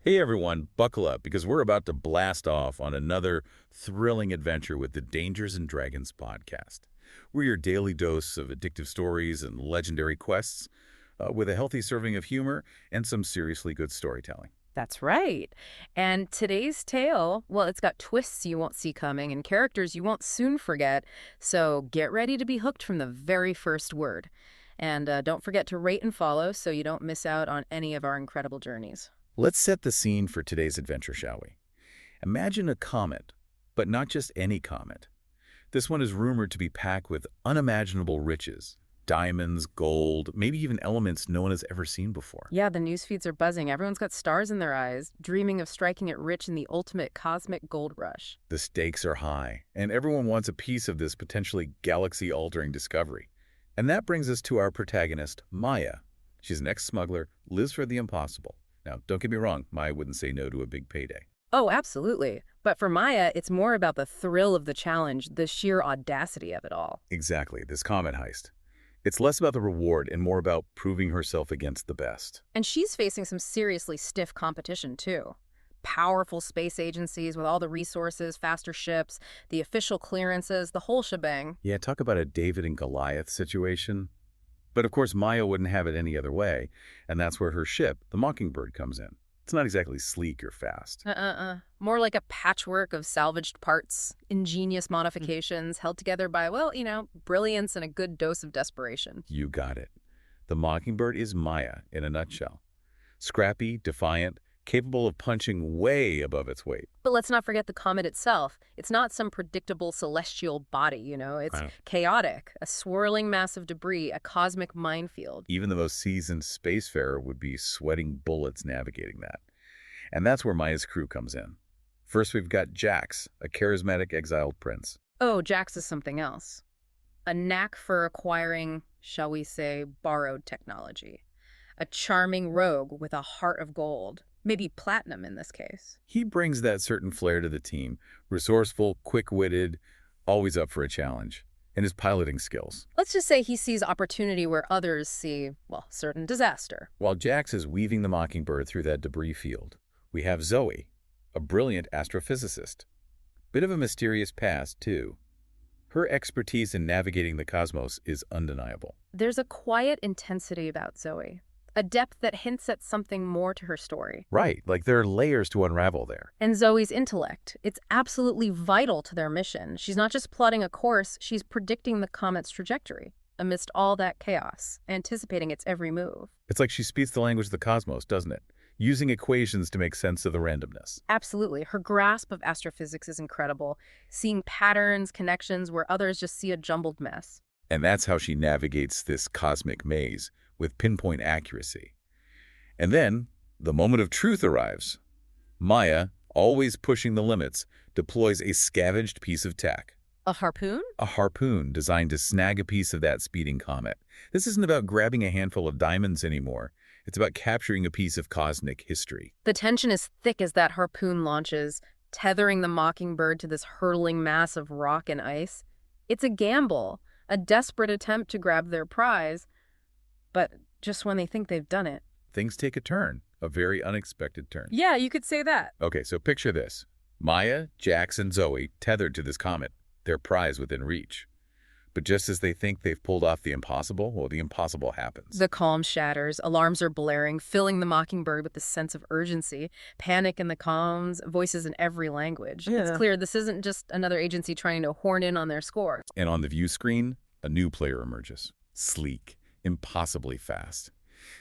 Hey everyone, buckle up because we're about to blast off on another thrilling adventure with the Dangers and Dragons podcast. We're your daily dose of addictive stories and legendary quests with a healthy serving of humor and some seriously good storytelling. That's right. And today's tale, well, it's got twists you won't see coming and characters you won't soon forget. So get ready to be hooked from the very first word. And don't forget to rate and follow so you don't miss out on any of our incredible journeys. Let's set the scene for today's adventure, shall we? Imagine a comet, but not just any comet. This one is rumored to be packed with unimaginable riches. Diamonds, gold, maybe even elements no one has ever seen before. Yeah, the news feeds are buzzing. Everyone's got stars in their eyes, dreaming of striking it rich in the ultimate cosmic gold rush. The stakes are high, and everyone wants a piece of this potentially galaxy-altering discovery. And that brings us to our protagonist, Maya. She's an ex-smuggler, lives for the impossible. Now, don't get me wrong, Maya wouldn't say no to a big payday. Oh, absolutely. But for Maya, it's more about the thrill of the challenge, the sheer audacity of it all. Exactly, this comet heist. It's less about the reward and more about proving herself against the best. And she's facing some seriously stiff competition, too. Powerful space agencies with all the resources, faster ships, the official clearances, the whole shebang. Yeah, talk about a David and Goliath situation. But of course, Maya wouldn't have it any other way, and that's where her ship, the Mockingbird, comes in. It's not exactly sleek or fast. More like a patchwork of salvaged parts, ingenious modifications held together by, well, brilliance and a good dose of desperation. You got it. The Mockingbird is Maya in a nutshell. Scrappy, defiant, capable of punching way above its weight. But let's not forget the comet itself. It's not some predictable celestial body, It's Right. chaotic, a swirling mass of debris, a cosmic minefield. Even the most seasoned spacefarer would be sweating bullets navigating that. And that's where Maya's crew comes in. First, we've got Jax, a charismatic exiled prince. Oh, Jax is something else. A knack for acquiring, shall we say, borrowed technology. A charming rogue with a heart of gold. Maybe platinum in this case. He brings that certain flair to the team, resourceful, quick-witted, always up for a challenge, and his piloting skills. Let's just say he sees opportunity where others see, well, certain disaster. While Jax is weaving the Mockingbird through that debris field, we have Zoe, a brilliant astrophysicist. Bit of a mysterious past, too. Her expertise in navigating the cosmos is undeniable. There's a quiet intensity about Zoe. A depth that hints at something more to her story. Right, like there are layers to unravel there. And Zoe's intellect. It's absolutely vital to their mission. She's not just plotting a course, she's predicting the comet's trajectory amidst all that chaos, anticipating its every move. It's like she speaks the language of the cosmos, doesn't it? Using equations to make sense of the randomness. Absolutely. Her grasp of astrophysics is incredible, seeing patterns, connections where others just see a jumbled mess. And that's how she navigates this cosmic maze, with pinpoint accuracy. And then, the moment of truth arrives. Maya, always pushing the limits, deploys a scavenged piece of tech. A harpoon? A harpoon designed to snag a piece of that speeding comet. This isn't about grabbing a handful of diamonds anymore. It's about capturing a piece of cosmic history. The tension is thick as that harpoon launches, tethering the Mockingbird to this hurtling mass of rock and ice. It's a gamble, a desperate attempt to grab their prize, but just when they think they've done it. Things take a turn, a very unexpected turn. Yeah, you could say that. Okay, so picture this. Maya, Jax, and Zoe tethered to this comet, their prize within reach. But just as they think they've pulled off the impossible, well, the impossible happens. The calm shatters, alarms are blaring, filling the Mockingbird with a sense of urgency, panic in the comms, voices in every language. Yeah. It's clear this isn't just another agency trying to horn in on their score. And on the view screen, a new player emerges. Sleek, impossibly fast.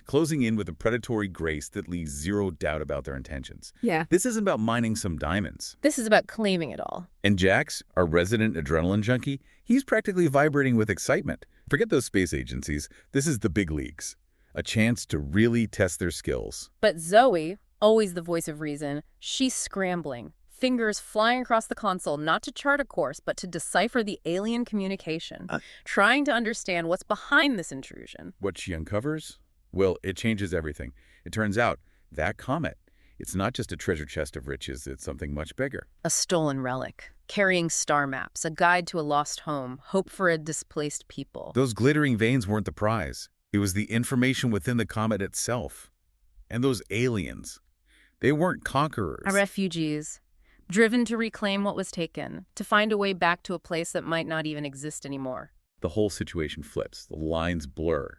Closing in with a predatory grace that leaves zero doubt about their intentions. Yeah. This isn't about mining some diamonds. This is about claiming it all. And Jax, our resident adrenaline junkie, he's practically vibrating with excitement. Forget those space agencies. This is the big leagues. A chance to really test their skills. But Zoe, always the voice of reason, she's scrambling. Fingers flying across the console, not to chart a course, but to decipher the alien communication. Trying to understand what's behind this intrusion. What she uncovers? Well, it changes everything. It turns out that comet, it's not just a treasure chest of riches, it's something much bigger. A stolen relic, carrying star maps, a guide to a lost home, hope for a displaced people. Those glittering veins weren't the prize. It was the information within the comet itself. And those aliens. They weren't conquerors. Refugees, driven to reclaim what was taken, to find a way back to a place that might not even exist anymore. The whole situation flips. The lines blur.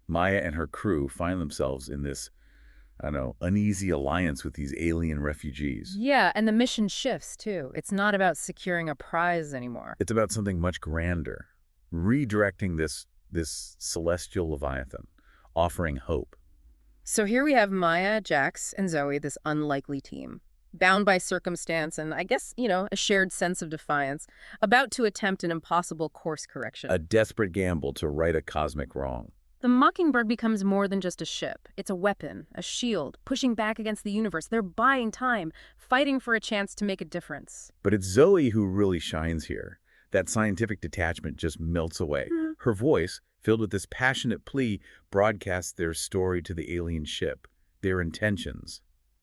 Maya and her crew find themselves in this, I don't know, uneasy alliance with these alien refugees. Yeah, and the mission shifts, too. It's not about securing a prize anymore. It's about something much grander, redirecting this celestial leviathan, offering hope. So here we have Maya, Jax, and Zoe, this unlikely team, bound by circumstance and, I guess, a shared sense of defiance, about to attempt an impossible course correction. A desperate gamble to right a cosmic wrong. The Mockingbird becomes more than just a ship. It's a weapon, a shield, pushing back against the universe. They're buying time, fighting for a chance to make a difference. But it's Zoe who really shines here. That scientific detachment just melts away. Her voice, filled with this passionate plea, broadcasts their story to the alien ship, their intentions,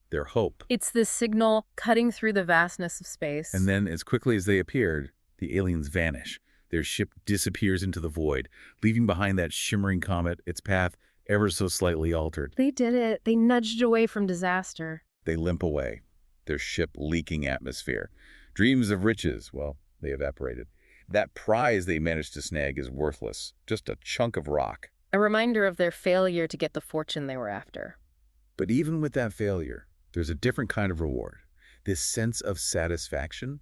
their hope. It's this signal cutting through the vastness of space. And then, as quickly as they appeared, the aliens vanish. Their ship disappears into the void, leaving behind that shimmering comet, its path ever so slightly altered. They did it. They nudged away from disaster. They limp away, their ship leaking atmosphere. Dreams of riches, well, they evaporated. That prize they managed to snag is worthless, just a chunk of rock. A reminder of their failure to get the fortune they were after. But even with that failure, there's a different kind of reward. This sense of satisfaction,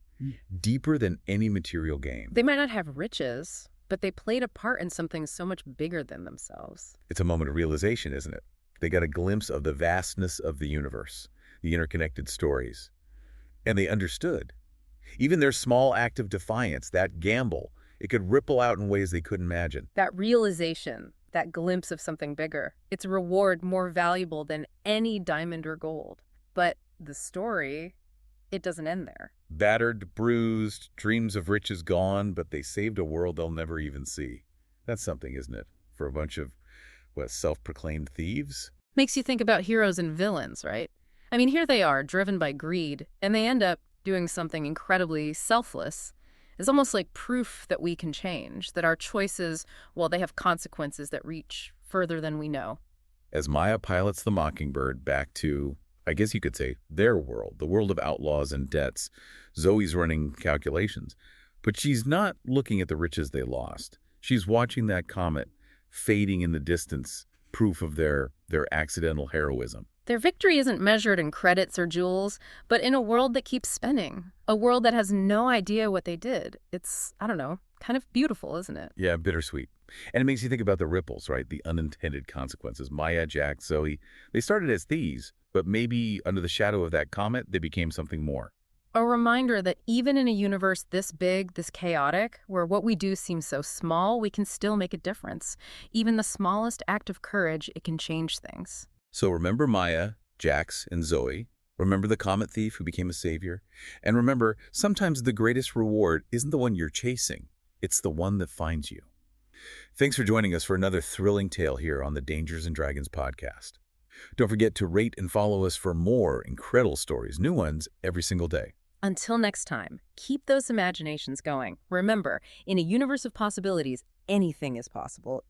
deeper than any material gain. They might not have riches, but they played a part in something so much bigger than themselves. It's a moment of realization, isn't it? They got a glimpse of the vastness of the universe, the interconnected stories. And they understood. Even their small act of defiance, that gamble, it could ripple out in ways they couldn't imagine. That realization, that glimpse of something bigger, it's a reward more valuable than any diamond or gold. But the story, it doesn't end there. Battered, bruised, dreams of riches gone, but they saved a world they'll never even see. That's something, isn't it? For a bunch of, self-proclaimed thieves? Makes you think about heroes and villains, right? I mean, here they are, driven by greed, and they end up doing something incredibly selfless. It's almost like proof that we can change, that our choices, well, they have consequences that reach further than we know. As Maya pilots the Mockingbird back to, I guess you could say, their world, the world of outlaws and debts, Zoe's running calculations. But she's not looking at the riches they lost. She's watching that comet fading in the distance, proof of their accidental heroism. Their victory isn't measured in credits or jewels, but in a world that keeps spinning, a world that has no idea what they did. It's, I don't know, kind of beautiful, isn't it? Yeah, bittersweet. And it makes you think about the ripples, right? The unintended consequences. Maya, Jack, Zoe, they started as thieves, but maybe under the shadow of that comet, they became something more. A reminder that even in a universe this big, this chaotic, where what we do seems so small, we can still make a difference. Even the smallest act of courage, it can change things. So remember Maya, Jax, and Zoe. Remember the comet thief who became a savior. And remember, sometimes the greatest reward isn't the one you're chasing. It's the one that finds you. Thanks for joining us for another thrilling tale here on the Dangers and Dragons podcast. Don't forget to rate and follow us for more incredible stories, new ones every single day. Until next time, keep those imaginations going. Remember, in a universe of possibilities, anything is possible.